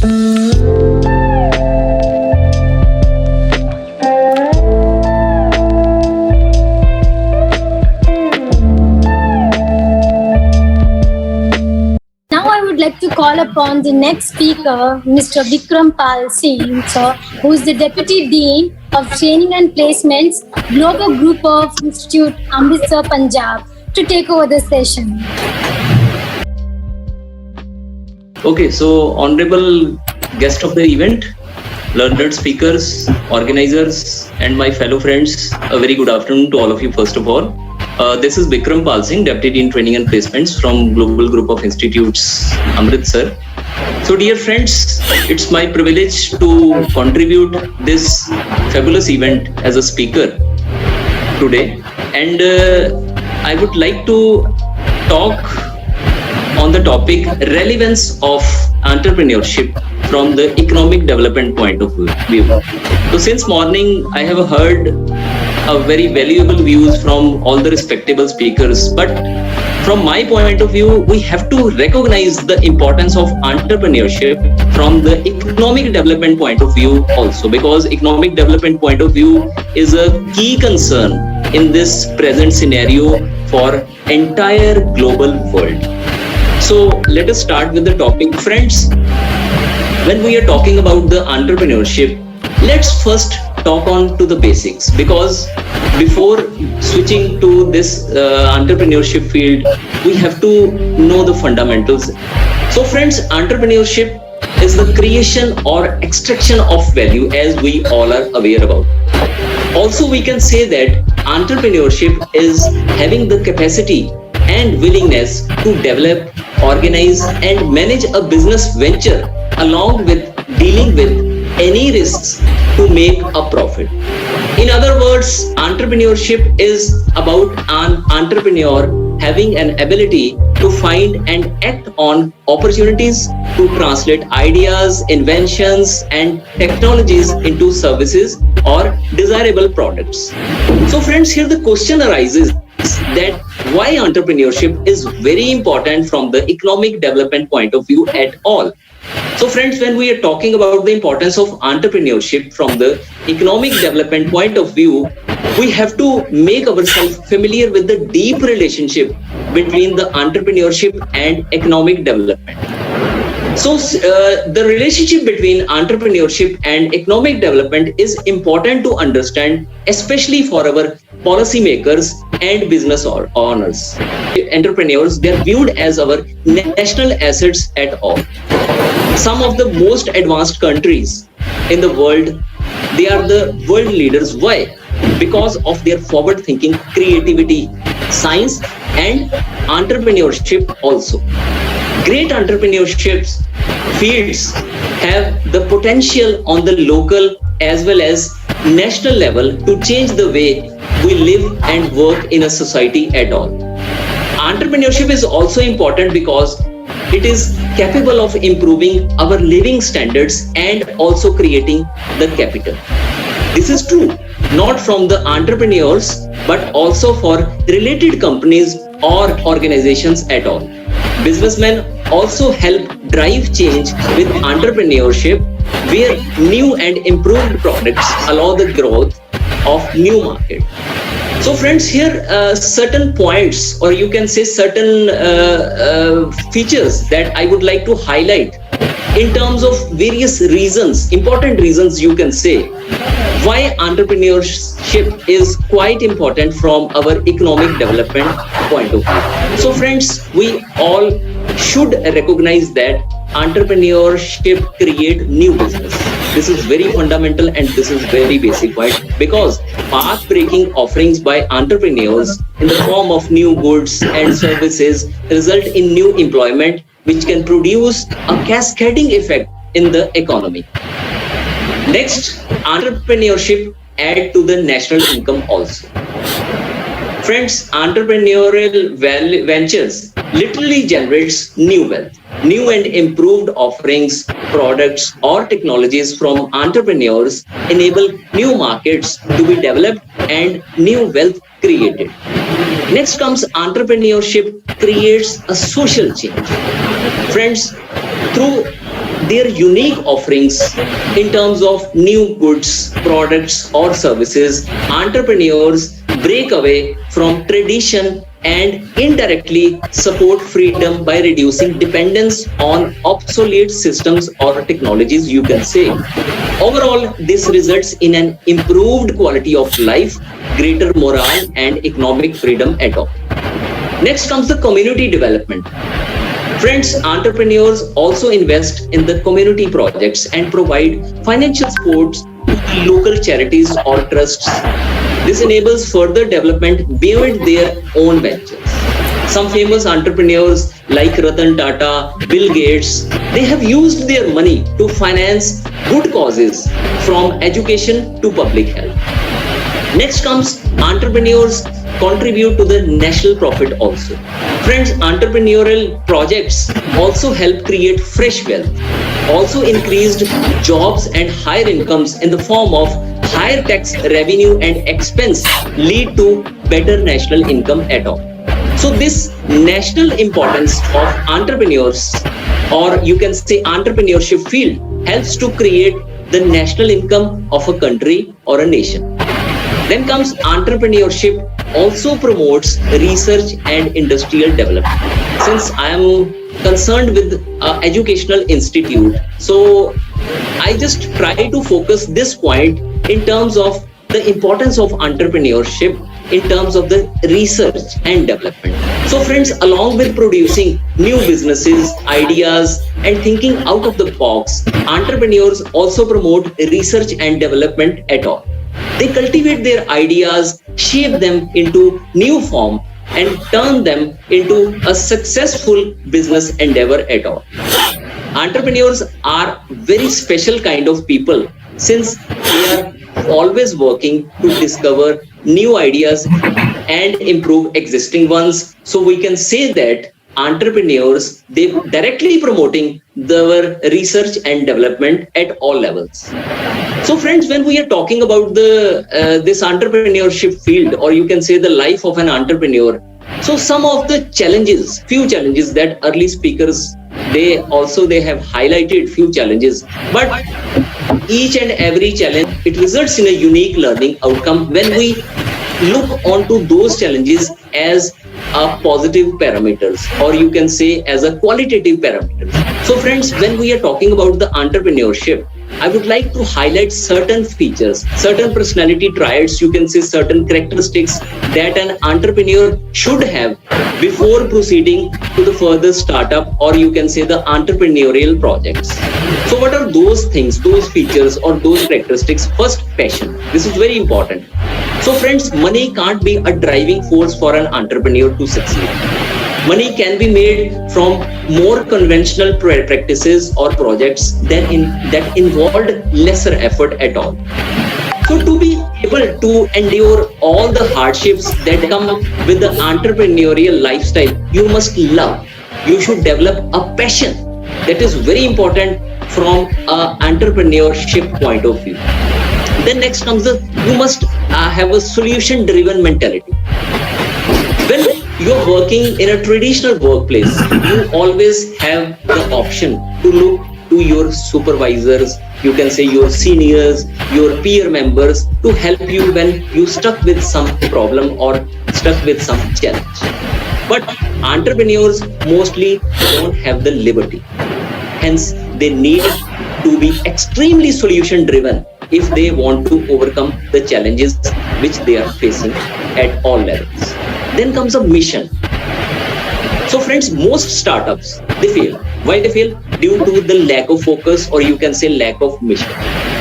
Now I would like to call upon the next speaker, Mr. Vikram Pal Singh, sir, who is the Deputy Dean of Training and Placements, Global Group of Institute, Amritsar, Punjab, to take over the session. Okay, so honorable guest of the event, learned speakers, organizers, and my fellow friends, a very good afternoon to all of you first of all. This is Vikram Pal Singh, Deputy Dean Training and Placements from Global Group of Institutes, Amritsar. So dear friends, it's my privilege to contribute this fabulous event as a speaker today. And I would like to talk on the topic relevance of entrepreneurship from the economic development point of view. So since morning, I have heard a very valuable views from all the respectable speakers, but from my point of view, we have to recognize the importance of entrepreneurship from the economic development point of view also, because economic development point of view is a key concern in this present scenario for entire global world. So let us start with the topic. Friends, when we are talking about the entrepreneurship, let's first talk on to the basics, because before switching to this entrepreneurship field, we have to know the fundamentals. So friends, entrepreneurship is the creation or extraction of value, as we all are aware about. Also, we can say that entrepreneurship is having the capacity and willingness to develop, organize, and manage a business venture along with dealing with any risks to make a profit. In other words, entrepreneurship is about an entrepreneur having an ability to find and act on opportunities to translate ideas, inventions, and technologies into services or desirable products. So friends, here the question arises that why entrepreneurship is very important from the economic development point of view at all. So friends, when we are talking about the importance of entrepreneurship from the economic development point of view, we have to make ourselves familiar with the deep relationship between the entrepreneurship and economic development. So the relationship between entrepreneurship and economic development is important to understand, especially for our policymakers and business owners. Entrepreneurs, they are viewed as our national assets at all. Some of the most advanced countries in the world, they are the world leaders. Why? Because of their forward-thinking creativity, science, and entrepreneurship also. Great entrepreneurship fields have the potential on the local as well as national level to change the way we live and work in a society at all. Entrepreneurship is also important because it is capable of improving our living standards and also creating the capital. This is true not from the entrepreneurs but also for related companies or organizations at all. Businessmen also help drive change with entrepreneurship, where new and improved products allow the growth of new market. So friends, here certain points, or you can say certain features that I would like to highlight in terms of various reasons, important reasons you can say, why entrepreneurship is quite important from our economic development point of view. So friends, we all should recognize that entrepreneurship create new business. This is very fundamental and this is very basic point, because path-breaking offerings by entrepreneurs in the form of new goods and services result in new employment, which can produce a cascading effect in the economy. Next, entrepreneurship add to the national income also. Friends, entrepreneurial ventures literally generates new wealth. New and improved offerings, products, or technologies from entrepreneurs enable new markets to be developed and new wealth created. Next comes entrepreneurship creates a social change. Friends, through their unique offerings in terms of new goods, products, or services, entrepreneurs break away from tradition and indirectly support freedom by reducing dependence on obsolete systems or technologies, you can say. Overall, this results in an improved quality of life, greater morale, and economic freedom at all. Next comes the community development. Friends, entrepreneurs also invest in the community projects and provide financial support to local charities or trusts. This enables further development beyond their own ventures. Some famous entrepreneurs like Ratan Tata, Bill Gates, they have used their money to finance good causes from education to public health. Next comes entrepreneurs contribute to the national profit also. Friends, entrepreneurial projects also help create fresh wealth, also increased jobs and higher incomes in the form of higher tax revenue and expense lead to better national income at all. So this national importance of entrepreneurs, or you can say entrepreneurship field, helps to create the national income of a country or a nation. Then comes entrepreneurship also promotes research and industrial development. Since I am concerned with educational institute, so I just try to focus this point in terms of the importance of entrepreneurship in terms of the research and development. So friends, along with producing new businesses, ideas, and thinking out of the box, entrepreneurs also promote research and development at all. They cultivate their ideas, shape them into new form, and turn them into a successful business endeavor at all. Entrepreneurs are very special kind of people since they are always working to discover new ideas and improve existing ones. So we can say that entrepreneurs, they directly promoting the research and development at all levels. So friends, when we are talking about the this entrepreneurship field, or you can say the life of an entrepreneur, so some of the challenges, few challenges that early speakers, they have highlighted few challenges, but each and every challenge, it results in a unique learning outcome when we look onto those challenges as a positive parameters, or you can say as a qualitative parameters. So friends, when we are talking about the entrepreneurship, I would like to highlight certain features, certain personality traits, you can say certain characteristics that an entrepreneur should have before proceeding to the further startup, or you can say the entrepreneurial projects. So what are those things, those features, or those characteristics? First, passion. This is very important. So friends, money can't be a driving force for an entrepreneur to succeed. Money can be made from more conventional practices or projects that involved lesser effort at all. So to be able to endure all the hardships that come with the entrepreneurial lifestyle, you must love. You should develop a passion. That is very important from an entrepreneurship point of view. Then next comes you must have a solution-driven mentality. When you're working in a traditional workplace, you always have the option to look to your supervisors, you can say your seniors, your peer members, to help you when you stuck with some problem or stuck with some challenge. But entrepreneurs mostly don't have the liberty. Hence, they need to be extremely solution-driven if they want to overcome the challenges which they are facing at all levels. Then comes a mission. So friends, most startups, they fail. Why they fail? Due to the lack of focus, or you can say lack of mission.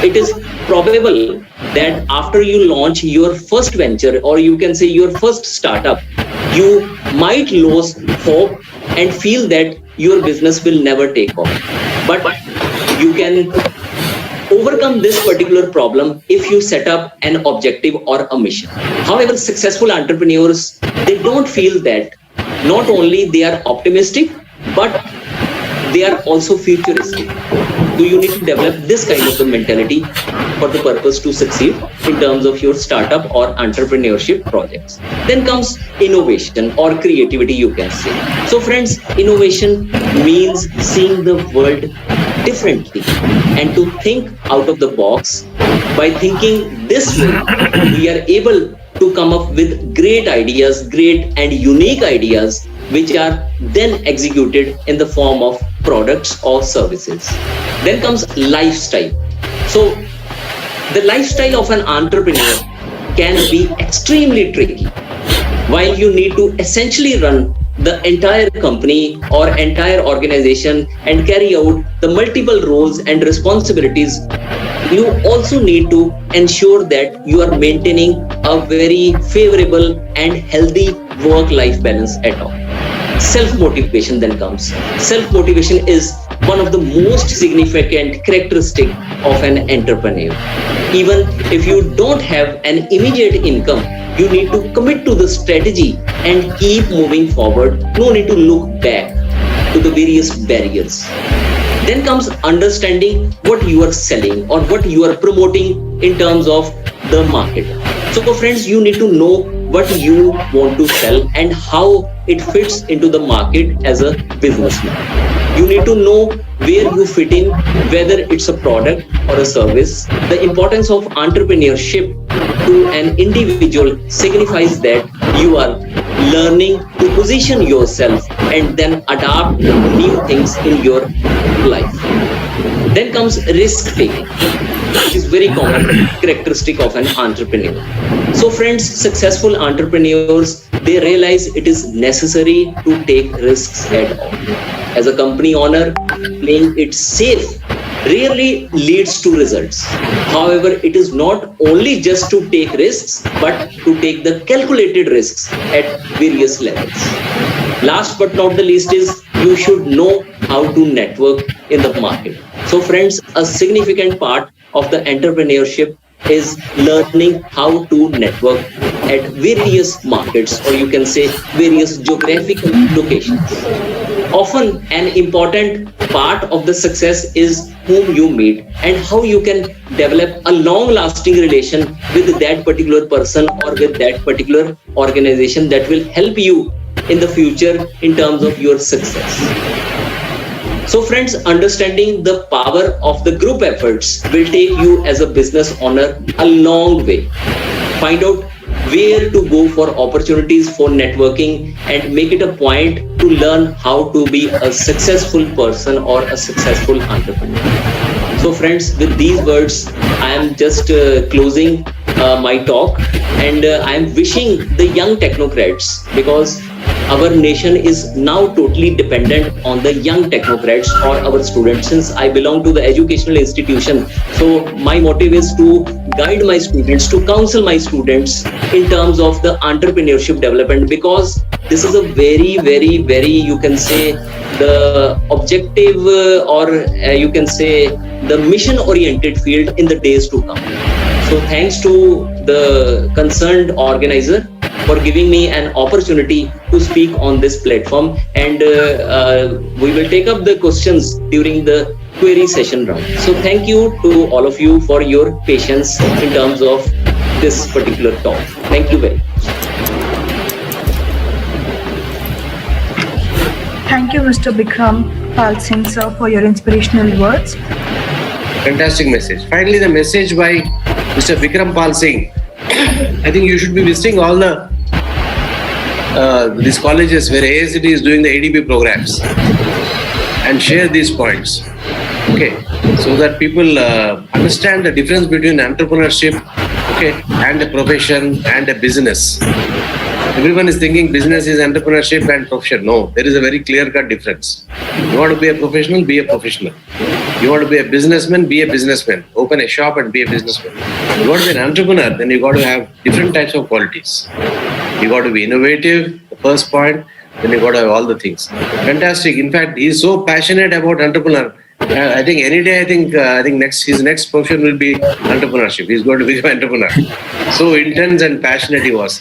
It is probable that after you launch your first venture, or you can say your first startup, you might lose hope and feel that your business will never take off. But you can overcome this particular problem if you set up an objective or a mission. However, successful entrepreneurs, they don't feel that. Not only they are optimistic, but they are also futuristic. So you need to develop this kind of a mentality for the purpose to succeed in terms of your startup or entrepreneurship projects. Then comes innovation or creativity, you can say. So friends, innovation means seeing the world differently and to think out of the box. By thinking this way, we are able to come up with great ideas, great and unique ideas, which are then executed in the form of products or services. Then comes lifestyle. So the lifestyle of an entrepreneur can be extremely tricky. While you need to essentially run the entire company or entire organization and carry out the multiple roles and responsibilities, you also need to ensure that you are maintaining a very favorable and healthy work-life balance at all. Self-motivation then comes. Self-motivation is one of the most significant characteristic of an entrepreneur. Even if you don't have an immediate income, you need to commit to the strategy and keep moving forward. No need to look back to the various barriers. Then comes understanding what you are selling or what you are promoting in terms of the market. So friends, you need to know what you want to sell and how it fits into the market as a businessman. You need to know where you fit in, whether it's a product or a service. The importance of entrepreneurship to an individual signifies that you are learning to position yourself and then adapt new things in your life. Then comes risk taking, which is very common characteristic of an entrepreneur. So friends, successful entrepreneurs, they realize it is necessary to take risks at all. As a company owner, playing it safe rarely leads to results. However, it is not only just to take risks, but to take the calculated risks at various levels. Last but not the least is you should know how to network in the market. So friends, a significant part of the entrepreneurship is learning how to network at various markets, or you can say various geographical locations. Often an important part of the success is whom you meet and how you can develop a long-lasting relation with that particular person or with that particular organization that will help you in the future in terms of your success. So friends, understanding the power of the group efforts will take you as a business owner a long way. Find out where to go for opportunities for networking and make it a point to learn how to be a successful person or a successful entrepreneur. So friends, with these words, I am just closing my talk, and I am wishing the young technocrats, because our nation is now totally dependent on the young technocrats or our students. Since I belong to the educational institution, so my motive is to guide my students, to counsel my students in terms of the entrepreneurship development, because this is a very, very, very, you can say, the objective or you can say the mission oriented field in the days to come. So thanks to the concerned organizer for giving me an opportunity to speak on this platform, and we will take up the questions during the query session round. So thank you to all of you for your patience in terms of this particular talk. Thank you very much. Thank you, Mr. Bikram Pal Singh, sir, for your inspirational words. Fantastic message. Finally, the message by Mr. Bikram Pal Singh. I think you should be visiting all these colleges where ASCT is doing the ADP programs and share these points. Okay, so that people understand the difference between entrepreneurship, okay, and a profession and a business. Everyone is thinking business is entrepreneurship and profession. No, there is a very clear-cut difference. You want to be a professional, be a professional. You want to be a businessman, be a businessman. Open a shop and be a businessman. You want to be an entrepreneur, then you got to have different types of qualities. You got to be innovative, the first point, then you got to have all the things. Fantastic. In fact, he is so passionate about entrepreneur. I think any day, I think his next profession will be entrepreneurship. He's going to become an entrepreneur. So intense and passionate he was.